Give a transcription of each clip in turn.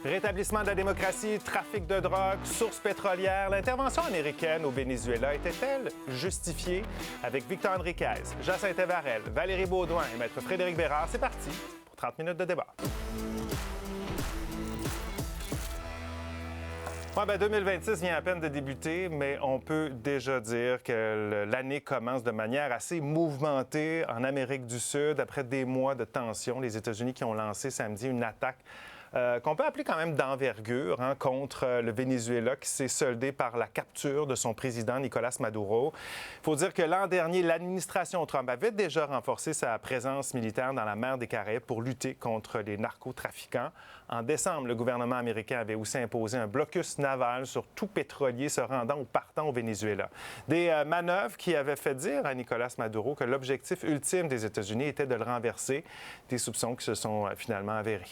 Rétablissement de la démocratie, trafic de drogue, sources pétrolières, l'intervention américaine au Venezuela était-elle justifiée? Avec Victor Enriquez, Jacinthe Varel, Valérie Beaudoin et Maître Frédéric Bérard, c'est parti pour 30 minutes de débat. 2026 vient à peine de débuter, mais on peut déjà dire que l'année commence de manière assez mouvementée en Amérique du Sud. Après des mois de tension, les États-Unis qui ont lancé samedi une attaque qu'on peut appeler quand même d'envergure contre le Venezuela, qui s'est soldée par la capture de son président Nicolás Maduro. Il faut dire que l'an dernier, l'administration Trump avait déjà renforcé sa présence militaire dans la mer des Caraïbes pour lutter contre les narcotrafiquants. En décembre, le gouvernement américain avait aussi imposé un blocus naval sur tout pétrolier se rendant ou partant au Venezuela. Des manœuvres qui avaient fait dire à Nicolás Maduro que l'objectif ultime des États-Unis était de le renverser, des soupçons qui se sont finalement avérés.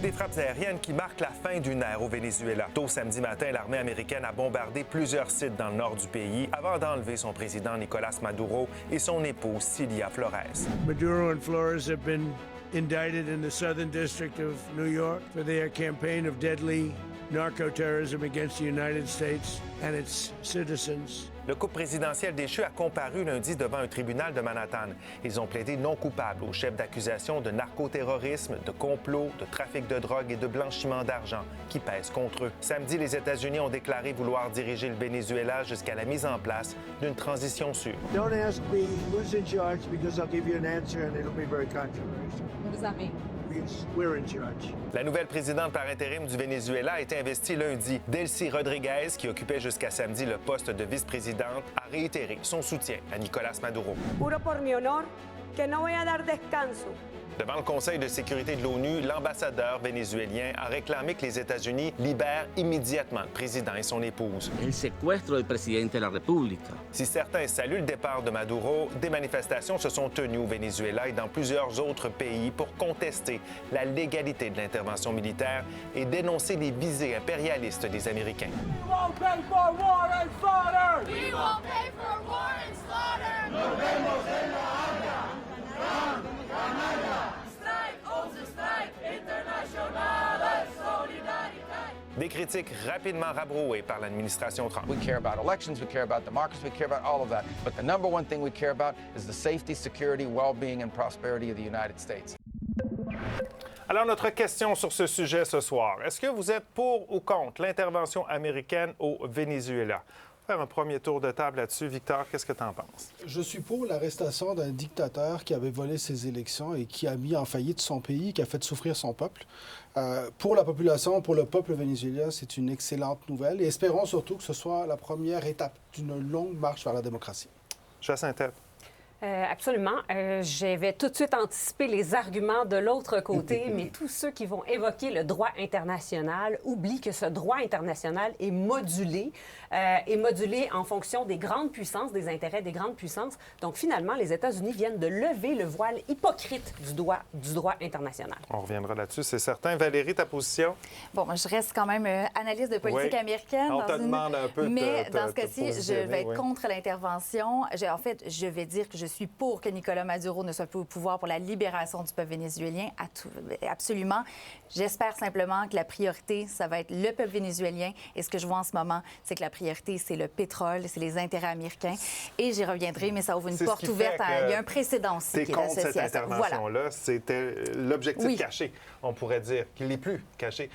Des frappes aériennes qui marquent la fin d'une ère au Venezuela. Tôt samedi matin, l'armée américaine a bombardé plusieurs sites dans le nord du pays avant d'enlever son président Nicolás Maduro et son épouse Cilia Flores. Maduro and Flores have been indicted in the Southern District of New York for their campaign of deadly narco-terrorism against the United States and its citizens. Le couple présidentiel déchu a comparu lundi devant un tribunal de Manhattan. Ils ont plaidé non coupables au chef d'accusation de narcoterrorisme, de complot, de trafic de drogue et de blanchiment d'argent qui pèsent contre eux. Samedi, les États-Unis ont déclaré vouloir diriger le Venezuela jusqu'à la mise en place d'une transition sûre. Don't ask me who's in charge because I'll give you an answer and it'll be very controversial. What does that mean? We're in charge. La nouvelle présidente par intérim du Venezuela a été investie lundi. Delcy Rodriguez, qui occupait jusqu'à samedi le poste de vice-présidente, a réitéré son soutien à Nicolás Maduro. Juro por mi honor que no voy a dar descanso. Devant le Conseil de sécurité de l'ONU, l'ambassadeur vénézuélien a réclamé que les États-Unis libèrent immédiatement le président et son épouse. El secuestro del presidente de la República. Si certains saluent le départ de Maduro, des manifestations se sont tenues au Venezuela et dans plusieurs autres pays pour contester la légalité de l'intervention militaire et dénoncer les visées impérialistes des Américains. We won't pay for war and slaughter! We won't pay for war and slaughter! Nos vemos en la Habana! Strike, onze strike, internationale solidariteit! Des critiques rapidement rabrouées par l'administration Trump. We care about elections, we care about democracy, we care about all of that. But the number one thing we care about is the safety, security, well-being and prosperity of the United States. Alors, notre question sur ce sujet ce soir, est-ce que vous êtes pour ou contre l'intervention américaine au Venezuela? Faire un premier tour de table là-dessus. Victor, qu'est-ce que tu en penses? Je suis pour l'arrestation d'un dictateur qui avait volé ses élections et qui a mis en faillite son pays, qui a fait souffrir son peuple. Pour la population, pour le peuple vénézuélien, c'est une excellente nouvelle. Et espérons surtout que ce soit la première étape d'une longue marche vers la démocratie. Jacinthe. Absolument. Je vais tout de suite anticiper les arguments de l'autre côté, mais tous ceux qui vont évoquer le droit international oublient que ce droit international est modulé en fonction des grandes puissances, des intérêts des grandes puissances. Donc, finalement, les États-Unis viennent de lever le voile hypocrite du droit international. On reviendra là-dessus, c'est certain. Valérie, ta position? Bon, moi, je reste quand même analyste de politique américaine. On te demande un peu mais dans ce cas-ci, je vais être contre l'intervention. En fait, je vais dire que je suis pour que Nicolás Maduro ne soit plus au pouvoir pour la libération du peuple vénézuélien. Absolument. J'espère simplement que la priorité, ça va être le peuple vénézuélien. Et ce que je vois en ce moment, c'est que la priorité, c'est le pétrole, c'est les intérêts américains. Et j'y reviendrai, mais ça ouvre une porte ouverte. Il y a un précédent aussi qui est associé à ça. T'es contre cette intervention-là. C'était l'objectif caché, on pourrait dire, qu'il n'est plus caché.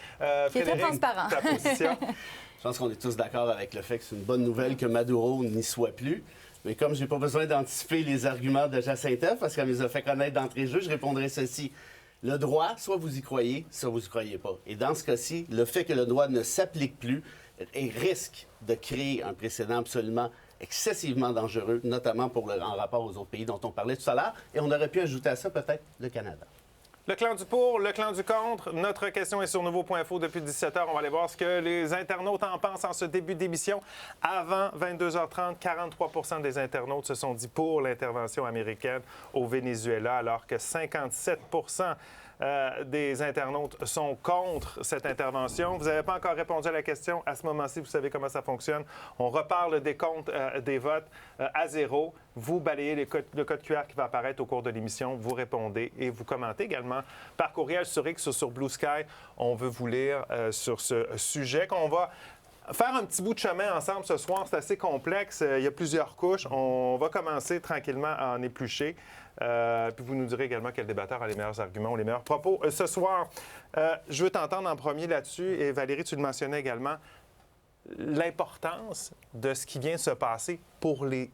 Qui est très transparent. Ta position? Je pense qu'on est tous d'accord avec le fait que c'est une bonne nouvelle que Maduro n'y soit plus. Mais comme je n'ai pas besoin d'anticiper les arguments de Jacinthe, parce qu'elle les a fait connaître d'entrée de jeu, je répondrai ceci. Le droit, soit vous y croyez, soit vous y croyez pas. Et dans ce cas-ci, le fait que le droit ne s'applique plus risque de créer un précédent absolument excessivement dangereux, notamment en rapport aux autres pays dont on parlait tout à l'heure. Et on aurait pu ajouter à ça peut-être le Canada. Le clan du pour, le clan du contre. Notre question est sur Nouveau.info depuis 17h. On va aller voir ce que les internautes en pensent en ce début d'émission. Avant 22h30, 43 des internautes se sont dit pour l'intervention américaine au Venezuela, alors que 57 des internautes sont contre cette intervention. Vous n'avez pas encore répondu à la question. À ce moment-ci, vous savez comment ça fonctionne. On repart le décompte des votes à 0. Vous balayez le code QR qui va apparaître au cours de l'émission. Vous répondez et vous commentez également par courriel sur X ou sur Blue Sky. On veut vous lire sur ce sujet qu'on va faire un petit bout de chemin ensemble ce soir. C'est assez complexe. Il y a plusieurs couches. On va commencer tranquillement à en éplucher. Puis vous nous direz également quel débatteur a les meilleurs arguments ou les meilleurs propos. Ce soir, je veux t'entendre en premier là-dessus. Et Valérie, tu le mentionnais également, l'importance de ce qui vient de se passer pour les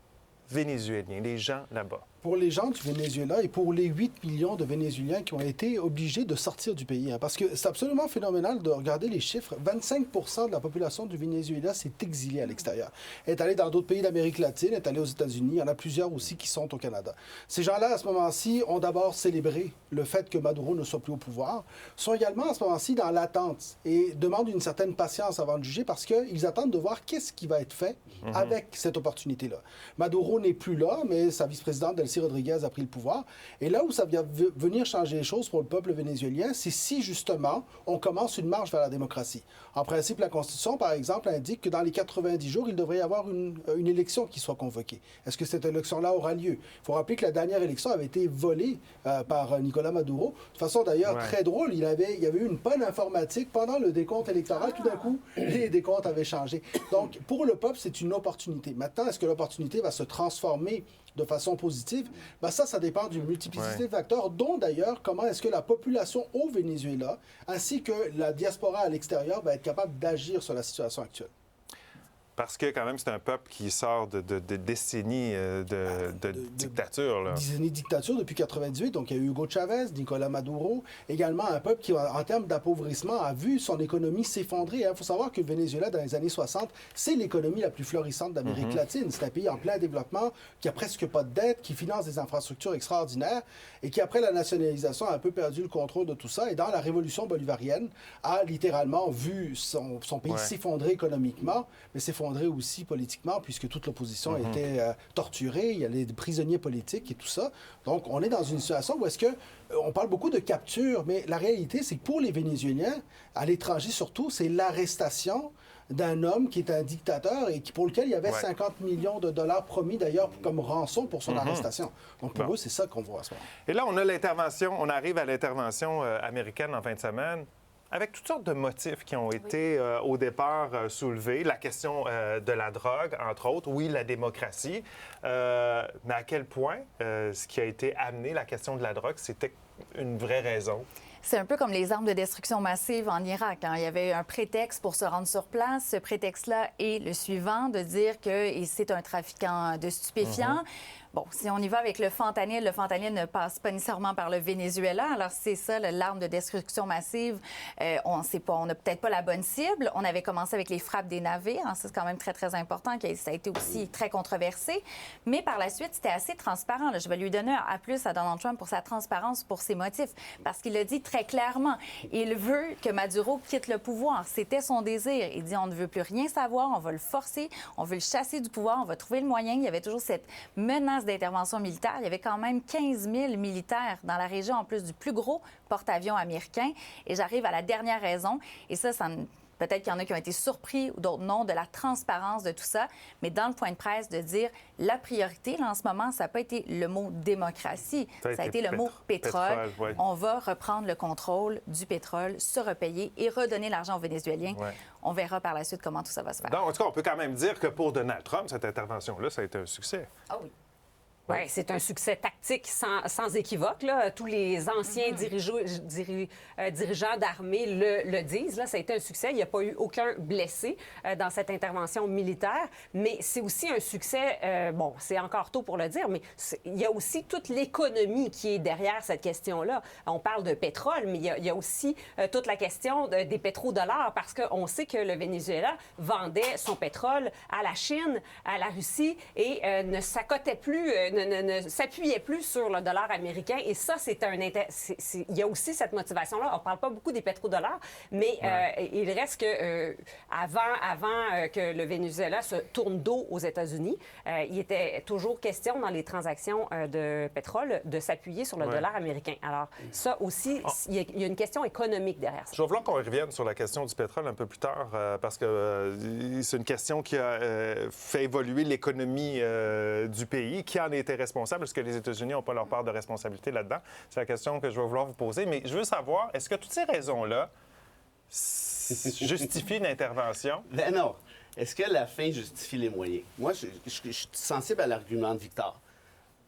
Vénézuéliens, les gens là-bas. Pour les gens du Venezuela et pour les 8 millions de Vénézuéliens qui ont été obligés de sortir du pays. Parce que c'est absolument phénoménal de regarder les chiffres. 25 de la population du Venezuela s'est exilée à l'extérieur. Elle est allée dans d'autres pays d'Amérique latine, elle est allée aux États-Unis. Il y en a plusieurs aussi qui sont au Canada. Ces gens-là, à ce moment-ci, ont d'abord célébré le fait que Maduro ne soit plus au pouvoir, sont également à ce moment-ci dans l'attente et demandent une certaine patience avant de juger parce qu'ils attendent de voir qu'est-ce qui va être fait avec cette opportunité-là. Maduro n'est plus là, mais sa vice-présidente Delcy Rodriguez a pris le pouvoir. Et là où ça vient venir changer les choses pour le peuple vénézuélien, c'est si, justement, on commence une marche vers la démocratie. En principe, la Constitution, par exemple, indique que dans les 90 jours, il devrait y avoir une élection qui soit convoquée. Est-ce que cette élection-là aura lieu? Il faut rappeler que la dernière élection avait été volée par Nicolás Maduro. De façon, d'ailleurs, très drôle, il y avait eu une panne informatique pendant le décompte électoral. Tout d'un coup, les décomptes avaient changé. Donc, pour le peuple, c'est une opportunité. Maintenant, est-ce que l'opportunité va se transformer de façon positive? Bien, ça dépend d'une multiplicité de facteurs, dont d'ailleurs comment est-ce que la population au Venezuela, ainsi que la diaspora à l'extérieur, va être capable d'agir sur la situation actuelle. Parce que, quand même, c'est un peuple qui sort de décennies de dictature. Là. Décennies de dictature depuis 1998. Donc, il y a eu Hugo Chavez, Nicolás Maduro. Également, un peuple qui, en termes d'appauvrissement, a vu son économie s'effondrer. Il faut savoir que le Venezuela, dans les années 60, c'est l'économie la plus florissante d'Amérique latine. C'est un pays en plein développement, qui a presque pas de dette, qui finance des infrastructures extraordinaires et qui, après la nationalisation, a un peu perdu le contrôle de tout ça. Et dans la révolution bolivarienne, a littéralement vu son pays s'effondrer économiquement, mais s'effondrer aussi politiquement, puisque toute l'opposition a été torturée, il y a les prisonniers politiques et tout ça. Donc, on est dans une situation où est-ce que on parle beaucoup de capture, mais la réalité, c'est que pour les Vénézuéliens, à l'étranger surtout, c'est l'arrestation d'un homme qui est un dictateur et pour lequel il y avait 50 millions de dollars promis d'ailleurs comme rançon pour son arrestation. Donc pour eux, c'est ça qu'on voit à ce moment. Et là, on arrive à l'intervention américaine en fin de semaine, avec toutes sortes de motifs qui ont été au départ soulevés. La question de la drogue, entre autres. Oui, la démocratie. Mais à quel point ce qui a été amené, la question de la drogue, c'était une vraie raison? C'est un peu comme les armes de destruction massive en Irak. Il y avait un prétexte pour se rendre sur place. Ce prétexte-là est le suivant, de dire que c'est un trafiquant de stupéfiants. Bon, si on y va avec le fentanyl ne passe pas nécessairement par le Venezuela. Alors, c'est ça, l'arme de destruction massive. On n'a peut-être pas la bonne cible. On avait commencé avec les frappes des navires. Ça, c'est quand même très, très important. Ça a été aussi très controversé. Mais par la suite, c'était assez transparent. Je vais lui donner un A+ à Donald Trump pour sa transparence, pour ses motifs. Parce qu'il a dit très clairement, il veut que Maduro quitte le pouvoir. C'était son désir. Il dit, on ne veut plus rien savoir, on va le forcer, on veut le chasser du pouvoir, on va trouver le moyen. Il y avait toujours cette menace d'intervention militaire. Il y avait quand même 15 000 militaires dans la région, en plus du plus gros porte-avions américain. Et j'arrive à la dernière raison, et ça peut-être qu'il y en a qui ont été surpris ou d'autres non, de la transparence de tout ça, mais dans le point de presse, de dire la priorité, là, en ce moment, ça n'a pas été le mot démocratie, ça a été le mot pétrole. On va reprendre le contrôle du pétrole, se repayer et redonner l'argent aux Vénézuéliens. On verra par la suite comment tout ça va se faire. Donc, en tout cas, on peut quand même dire que pour Donald Trump, cette intervention-là, ça a été un succès. Ah oui. Oui, c'est un succès tactique sans équivoque. Là. Tous les anciens dirigeants d'armée le disent. Là, ça a été un succès. Il n'y a pas eu aucun blessé dans cette intervention militaire. Mais c'est aussi un succès, c'est encore tôt pour le dire, mais il y a aussi toute l'économie qui est derrière cette question-là. On parle de pétrole, mais il y a aussi toute la question des pétrodollars, parce qu'on sait que le Venezuela vendait son pétrole à la Chine, à la Russie, et ne s'accotait plus, ne s'appuyait plus sur le dollar américain. Et ça, il y a aussi cette motivation-là. On ne parle pas beaucoup des pétrodollars, mais il reste que avant que le Venezuela se tourne dos aux États-Unis, il était toujours question dans les transactions de pétrole de s'appuyer sur le dollar américain. Alors, ça aussi, il y a une question économique derrière ça. Je vais vouloir qu'on revienne sur la question du pétrole un peu plus tard, parce que c'est une question qui a fait évoluer l'économie du pays. Qui en était responsable? Est-ce que les États-Unis n'ont pas leur part de responsabilité là-dedans? C'est la question que je vais vouloir vous poser. Mais je veux savoir, est-ce que toutes ces raisons-là justifient une intervention? Ben non. Est-ce que la fin justifie les moyens? Moi, je suis sensible à l'argument de Victor.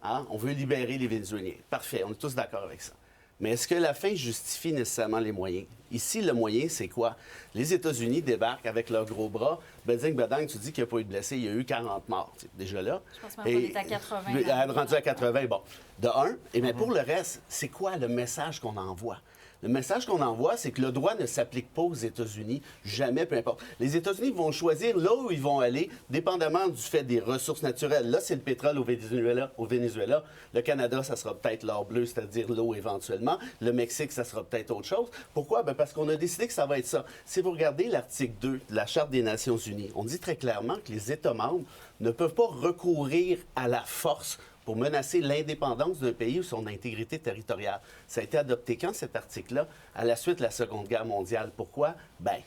Hein? On veut libérer les Vénézuéliens. Parfait, on est tous d'accord avec ça. Mais est-ce que la fin justifie nécessairement les moyens? Ici, le moyen, c'est quoi? Les États-Unis débarquent avec leurs gros bras. Beding, tu dis qu'il n'y a pas eu de blessés, il y a eu 40 morts. Déjà là. Je pense qu'on est à 80. Rendu à 80, bon. De un. Et bien pour le reste, c'est quoi le message qu'on envoie? Le message qu'on envoie, c'est que le droit ne s'applique pas aux États-Unis, jamais, peu importe. Les États-Unis vont choisir là où ils vont aller, dépendamment du fait des ressources naturelles. Là, c'est le pétrole au Venezuela. Le Canada, ça sera peut-être l'or bleu, c'est-à-dire l'eau éventuellement. Le Mexique, ça sera peut-être autre chose. Pourquoi? Bien, parce qu'on a décidé que ça va être ça. Si vous regardez l'article 2 de la Charte des Nations unies, on dit très clairement que les États membres ne peuvent pas recourir à la force pour menacer l'indépendance d'un pays ou son intégrité territoriale. Ça a été adopté quand, cet article-là? À la suite de la Seconde Guerre mondiale. Pourquoi? Bien,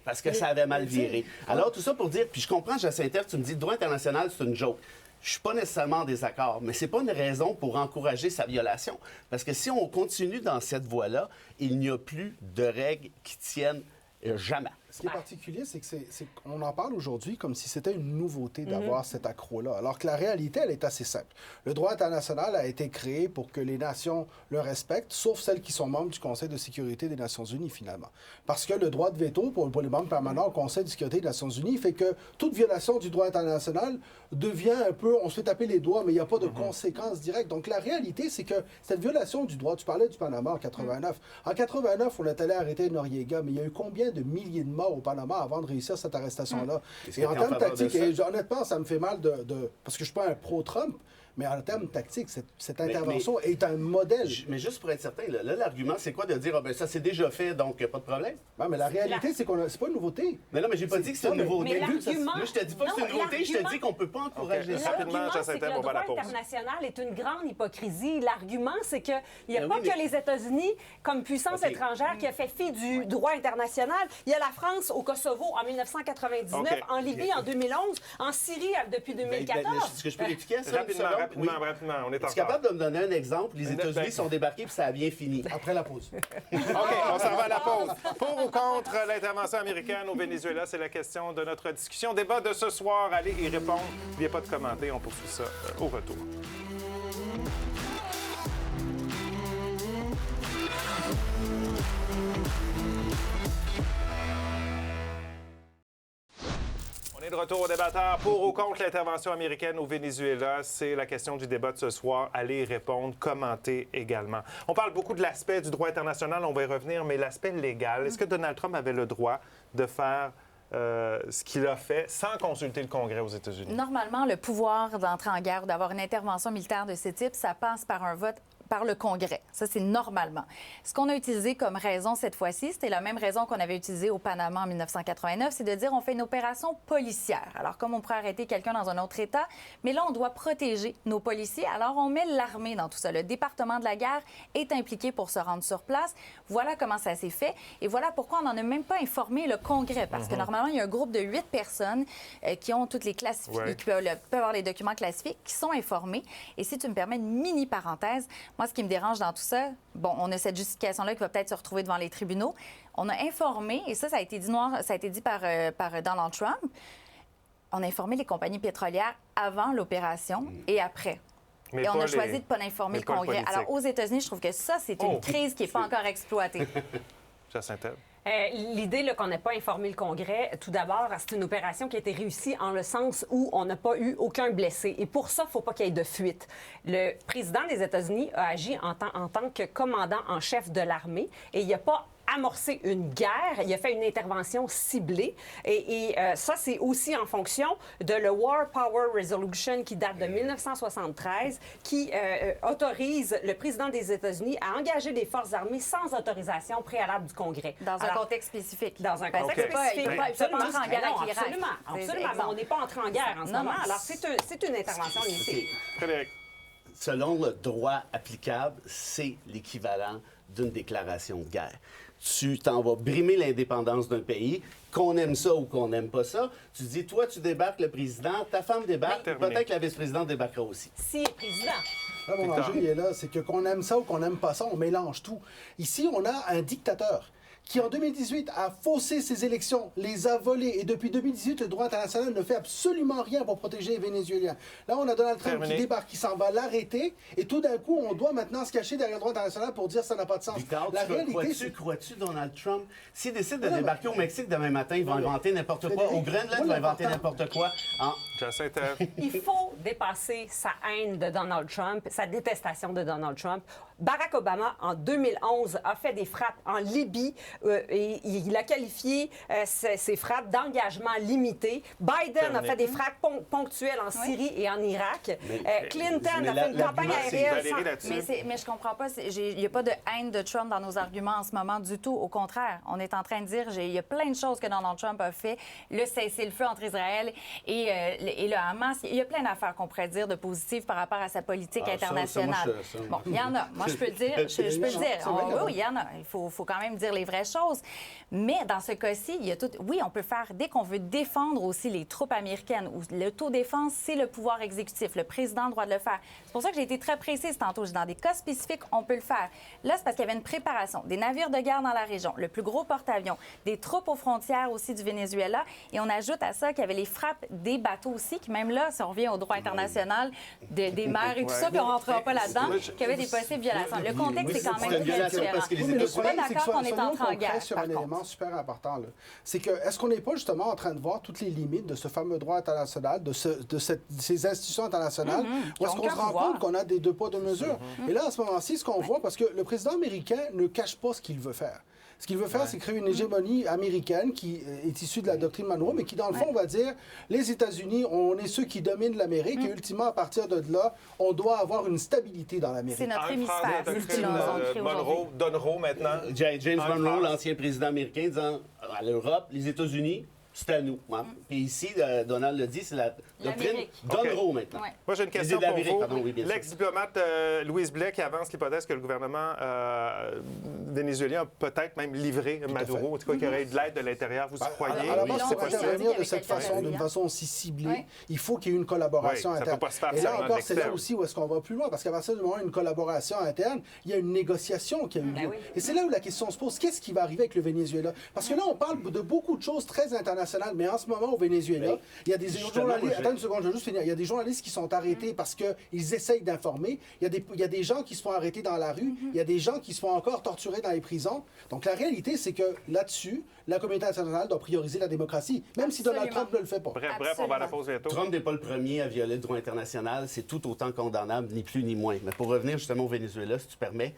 parce que ça avait mal viré. Alors, tout ça pour dire, puis je comprends, Jacinta, tu me dis, le droit international, c'est une joke. Je suis pas nécessairement en désaccord, mais c'est pas une raison pour encourager sa violation. Parce que si on continue dans cette voie-là, il n'y a plus de règles qui tiennent jamais. Ce qui est particulier, c'est qu'on en parle aujourd'hui comme si c'était une nouveauté d'avoir cet accroc-là, alors que la réalité, elle est assez simple. Le droit international a été créé pour que les nations le respectent, sauf celles qui sont membres du Conseil de sécurité des Nations unies, finalement. Parce que le droit de veto pour les membres permanents au Conseil de sécurité des Nations unies fait que toute violation du droit international devient un peu, on se fait taper les doigts, mais il n'y a pas de conséquences directes. Donc la réalité, c'est que cette violation du droit, tu parlais du Panama en 89. En 89, on est allé arrêter Noriega, mais il y a eu combien de milliers de morts au Panama avant de réussir cette arrestation-là? Et en termes tactiques, honnêtement, ça me fait mal parce que je ne suis pas un pro-Trump, mais en termes tactiques, cette intervention est un modèle. Mais juste pour être certain, là l'argument, c'est quoi de dire, ça c'est déjà fait, donc pas de problème? Non, mais la réalité, c'est c'est pas une nouveauté. Mais non, mais j'ai pas dit que c'est une nouveauté. Là, je te dis pas que c'est une nouveauté, je te dis qu'on peut pas encourager ça. L'argument, c'est que le droit international est une grande hypocrisie. L'argument, c'est qu'il n'y a pas que les États-Unis, comme puissance étrangère, qui a fait fi du droit international. Il y a la France au Kosovo en 1999, en Libye en 2011, en Syrie depuis 2014. Est-ce que je peux l'expliquer ça? Rapidement, on est en retard. Tu es capable de me donner un exemple? Les États-Unis sont débarqués puis ça a bien fini. Après la pause. OK, on s'en va à la pause. Pour ou contre l'intervention américaine au Venezuela, c'est la question de notre discussion. Débat de ce soir, allez y répondre. N'oubliez pas de commenter, on poursuit ça au retour. De retour au débatteur. Pour ou contre l'intervention américaine au Venezuela, c'est la question du débat de ce soir. Allez y répondre, commenter également. On parle beaucoup de l'aspect du droit international, on va y revenir, mais l'aspect légal. Est-ce que Donald Trump avait le droit de faire ce qu'il a fait sans consulter le Congrès aux États-Unis? Normalement, le pouvoir d'entrer en guerre ou d'avoir une intervention militaire de ce type, ça passe par un vote par le Congrès. Ça, c'est normalement. Ce qu'on a utilisé comme raison cette fois-ci, c'était la même raison qu'on avait utilisée au Panama en 1989, c'est de dire on fait une opération policière. Alors, comme on pourrait arrêter quelqu'un dans un autre État, mais là, on doit protéger nos policiers. Alors, on met l'armée dans tout ça. Le département de la guerre est impliqué pour se rendre sur place. Voilà comment ça s'est fait. Et voilà pourquoi on n'en a même pas informé le Congrès. Parce que normalement, il y a un groupe de 8 personnes qui ont toutes les classifiées, qui peuvent avoir les documents classifiés, qui sont informés. Et si tu me permets une mini-parenthèse, moi, ce qui me dérange dans tout ça, bon, on a cette justification-là qui va peut-être se retrouver devant les tribunaux. On a informé, et ça a été dit par Donald Trump, on a informé les compagnies pétrolières avant l'opération et après. Et on a choisi de ne pas informer le Congrès. Alors, aux États-Unis, je trouve que ça, c'est une crise qui n'est pas encore exploitée. Jacinta. L'idée qu'on n'ait pas informé le Congrès, tout d'abord, c'est une opération qui a été réussie en le sens où on n'a pas eu aucun blessé. Et pour ça, il ne faut pas qu'il y ait de fuite. Le président des États-Unis a agi en tant que commandant en chef de l'armée et il n'a pas amorcé une guerre, il a fait une intervention ciblée. Et ça, c'est aussi en fonction de le War Power Resolution qui date de 1973, qui autorise le président des États-Unis à engager des forces armées sans autorisation préalable du Congrès. Dans un contexte spécifique. Dans un contexte spécifique. Il ne peut pas entrer en guerre avec l'Irak. Absolument. On n'est pas entré en guerre en ce moment. Alors, c'est une intervention limitée. Frédéric. Selon le droit applicable, c'est l'équivalent d'une déclaration de guerre. Tu t'en vas brimer l'indépendance d'un pays, qu'on aime ça ou qu'on n'aime pas ça. Tu dis, toi, tu débarques le président, ta femme débarque, peut-être que la vice-présidente débarquera aussi. Si est président. Là, mon enjeu, il est là, c'est que qu'on aime ça ou qu'on n'aime pas ça, on mélange tout. Ici, on a un dictateur qui, en 2018, a faussé ses élections, les a volées. Et depuis 2018, le droit international ne fait absolument rien pour protéger les Vénézuéliens. Là, on a Donald Trump qui débarque, qui s'en va l'arrêter. Et tout d'un coup, on doit maintenant se cacher derrière le droit international pour dire que ça n'a pas de sens. Victor, la réalité, crois-tu Donald Trump? S'il décide de débarquer au Mexique demain matin, il va inventer n'importe quoi. Au Groenland, il va inventer n'importe quoi. Il faut dépasser sa haine de Donald Trump, sa détestation de Donald Trump. Barack Obama, en 2011, a fait des frappes en Libye et il a qualifié ces frappes d'engagement limité. Biden a fait des frappes ponctuelles en Syrie et en Irak. Clinton a fait une campagne aérienne. Mais je comprends pas. Il n'y a pas de haine de Trump dans nos arguments en ce moment du tout. Au contraire, on est en train de dire il y a plein de choses que Donald Trump a fait. Le cessez-le-feu entre Israël et le Hamas. Il y a plein d'affaires qu'on pourrait dire de positives par rapport à sa politique internationale. Bon, il y en a. Moi, je peux le dire. Je peux le dire. Oui, il y en a. Il faut quand même dire les vraies choses. Mais dans ce cas-ci, il y a tout. Oui, on peut faire dès qu'on veut défendre aussi les troupes américaines ou l'autodéfense, c'est le pouvoir exécutif. Le président a le droit de le faire. C'est pour ça que j'ai été très précise tantôt. Dans des cas spécifiques, on peut le faire. Là, c'est parce qu'il y avait une préparation, des navires de guerre dans la région, le plus gros porte-avions, des troupes aux frontières aussi du Venezuela. Et on ajoute à ça qu'il y avait les frappes des bateaux aussi, qui même là, si on revient au droit international des mers et tout ça, puis on ne rentrera pas là-dedans, qu'il y avait des possibles violations. Le contexte, c'est quand même très différent. Je ne suis pas d'accord qu'on est entré en guerre. Sur un élément super important, c'est que est-ce qu'on n'est pas justement en train de voir toutes les limites de ce fameux droit international, de ces institutions internationales, où est-ce qu'on se rend compte qu'on a des deux poids, deux mesures? Et là, à ce moment-ci, ce qu'on voit, parce que le président américain ne cache pas ce qu'il veut faire. Ce qu'il veut faire, c'est créer une hégémonie américaine qui est issue de la doctrine Monroe, mais qui, dans le fond, va dire les États-Unis, on est ceux qui dominent l'Amérique et, ultimement, à partir de là, on doit avoir une stabilité dans l'Amérique. C'est notre hémisphère. Monroe, Monroe maintenant. James Monroe, l'ancien président américain, disant à l'Europe, les États-Unis, c'est à nous. Hein? Puis ici, Donald le dit, c'est la doctrine Monroe maintenant. Moi, j'ai une question pour vous. L'ex-diplomate Louise Blais qui avance l'hypothèse que le gouvernement vénézuélien a peut-être même livré Maduro, en tout cas, qu'il y aurait eu de l'aide de l'intérieur. Vous y croyez? À la base, pour intervenir de cette façon, d'une façon aussi ciblée, il faut qu'il y ait une collaboration interne. Ça peut pas se faire. Et là encore, c'est là aussi où est-ce qu'on va plus loin, parce qu'à partir du moment où il y a une collaboration interne, il y a une négociation qui a eu lieu. Et c'est là où la question se pose, qu'est-ce qui va arriver avec le Venezuela? Parce que là, on parle de beaucoup de choses très internationales. Mais en ce moment, au Venezuela, il y a des journalistes... Attends une seconde, je vais juste finir. Il y a des journalistes qui sont arrêtés parce qu'ils essayent d'informer. Il y a des gens qui se font arrêter dans la rue. Il y a des gens qui se font encore torturer dans les prisons. Donc, la réalité, c'est que là-dessus, la communauté internationale doit prioriser la démocratie, même si Donald Trump ne le fait pas. Bref, on va à la pause bientôt. Trump n'est pas le premier à violer le droit international. C'est tout autant condamnable, ni plus ni moins. Mais pour revenir justement au Venezuela, si tu permets...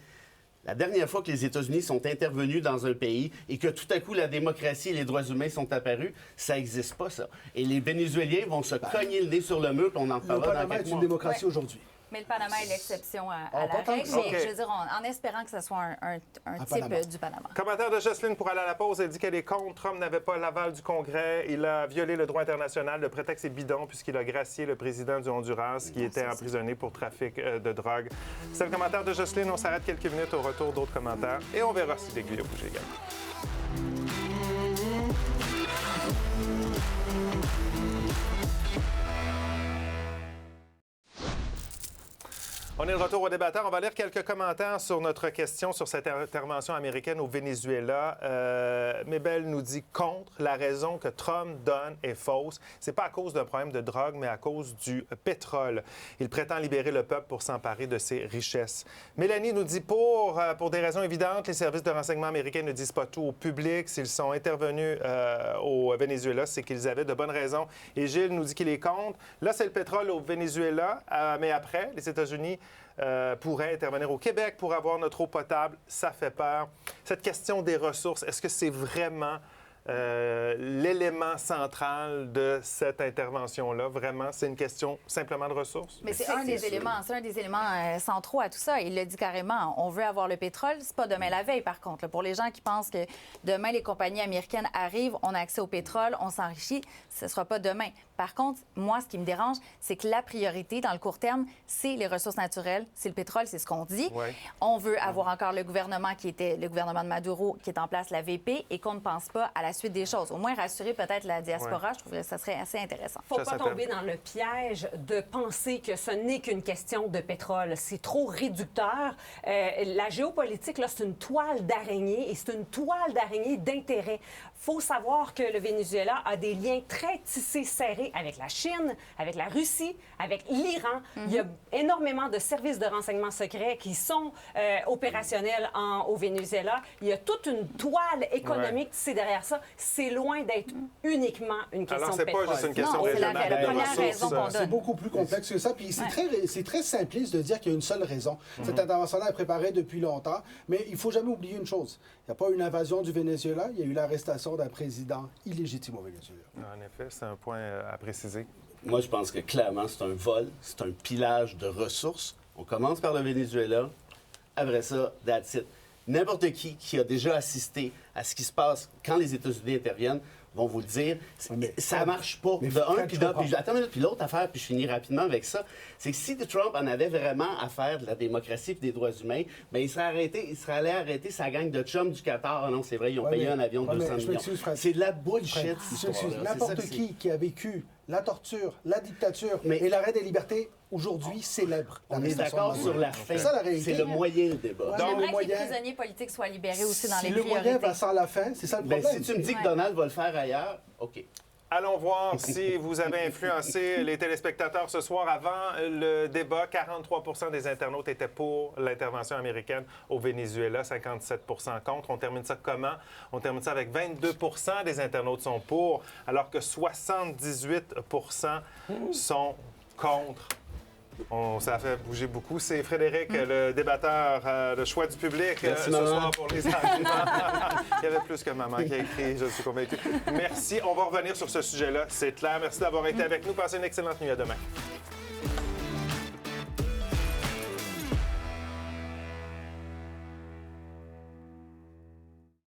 La dernière fois que les États-Unis sont intervenus dans un pays et que tout à coup la démocratie et les droits humains sont apparus, ça n'existe pas, ça. Et les Vénézuéliens vont se cogner le nez sur le mur, puis on en parlera dans quelques mois. Le Panama est une démocratie aujourd'hui. Mais le Panama est l'exception à la règle. Mais je veux dire, en espérant que ce soit un type du Panama. Commentaire de Jocelyne pour aller à la pause. Elle dit qu'elle est contre. Trump n'avait pas l'aval du Congrès. Il a violé le droit international. Le prétexte est bidon puisqu'il a gracié le président du Honduras qui était emprisonné pour trafic de drogue. C'est le commentaire de Jocelyne. On s'arrête quelques minutes au retour d'autres commentaires et on verra si l'aiguille a bougé également. On est de retour au débatteur. On va lire quelques commentaires sur notre question sur cette intervention américaine au Venezuela. Mébel nous dit contre. La raison que Trump donne est fausse. C'est pas à cause d'un problème de drogue, mais à cause du pétrole. Il prétend libérer le peuple pour s'emparer de ses richesses. Mélanie nous dit pour des raisons évidentes, les services de renseignement américains ne disent pas tout au public. S'ils sont intervenus au Venezuela, c'est qu'ils avaient de bonnes raisons. Et Gilles nous dit qu'il est contre. Là, c'est le pétrole au Venezuela, mais après, les États-Unis pourrait intervenir au Québec pour avoir notre eau potable. Ça fait peur. Cette question des ressources, est-ce que c'est vraiment l'élément central de cette intervention-là? Vraiment, c'est une question simplement de ressources? Mais c'est un des éléments centraux à tout ça. Il le dit carrément. On veut avoir le pétrole. C'est pas demain la veille, par contre. Là. Pour les gens qui pensent que demain, les compagnies américaines arrivent, on a accès au pétrole, on s'enrichit, ce sera pas demain. Par contre, moi, ce qui me dérange, c'est que la priorité, dans le court terme, c'est les ressources naturelles, c'est le pétrole, c'est ce qu'on dit. Ouais. On veut avoir encore le gouvernement qui était le gouvernement de Maduro, qui est en place, la VP, et qu'on ne pense pas à la suite des choses. Au moins, rassurer peut-être la diaspora, je trouve que ça serait assez intéressant. Il ne faut pas tomber dans le piège de penser que ce n'est qu'une question de pétrole. C'est trop réducteur. La géopolitique, là, c'est une toile d'araignée et c'est une toile d'araignée d'intérêt. Il faut savoir que le Venezuela a des liens très tissés, serrés avec la Chine, avec la Russie, avec l'Iran. Il y a énormément de services de renseignement secrets qui sont opérationnels au Venezuela. Il y a toute une toile économique tissée derrière ça. C'est loin d'être uniquement une question de pétrole. Alors, c'est pas juste une question régionale. C'est la première raison qu'on donne. C'est beaucoup plus complexe que ça. Puis c'est très simpliste de dire qu'il y a une seule raison. Cette intervention-là est préparée depuis longtemps. Mais il ne faut jamais oublier une chose. Il n'y a pas eu une invasion du Venezuela. Il y a eu l'arrestation d'un président illégitime au Venezuela. En effet, c'est un point à préciser. Moi, je pense que clairement, c'est un vol, c'est un pillage de ressources. On commence par le Venezuela. Après ça, that's it. N'importe qui a déjà assisté à ce qui se passe quand les États-Unis interviennent vont vous le dire. Ça marche pas. De un, puis attends une minute, puis l'autre affaire, puis je finis rapidement avec ça, c'est que si Trump en avait vraiment à faire de la démocratie et des droits humains, bien, il serait allé arrêter sa gang de chums du Qatar. Ah non, c'est vrai, ils ont payé un avion de 200 millions. C'est de la bullshit, cette histoire-là. N'importe qui a vécu la torture, la dictature et l'arrêt des libertés, aujourd'hui, célèbre. On est d'accord sur la fin. C'est ça la réalité. C'est le moyen, le débat. J'aimerais que les prisonniers politiques soient libérés aussi dans les priorités. Si le moyen va sans la fin, c'est ça le problème. Si tu me dis que Donald va le faire ailleurs, OK. Allons voir si vous avez influencé les téléspectateurs ce soir. Avant le débat, 43 des internautes étaient pour l'intervention américaine au Venezuela, 57 contre. On termine ça comment? On termine ça avec 22 des internautes sont pour, alors que 78 sont contre. Ça a fait bouger beaucoup. C'est Frédéric, le débatteur, le choix du public ce soir pour les arguments. Il y avait plus que maman qui a écrit, je suis convaincu. Merci. On va revenir sur ce sujet-là, c'est clair. Merci d'avoir été avec nous. Passez une excellente nuit. À demain.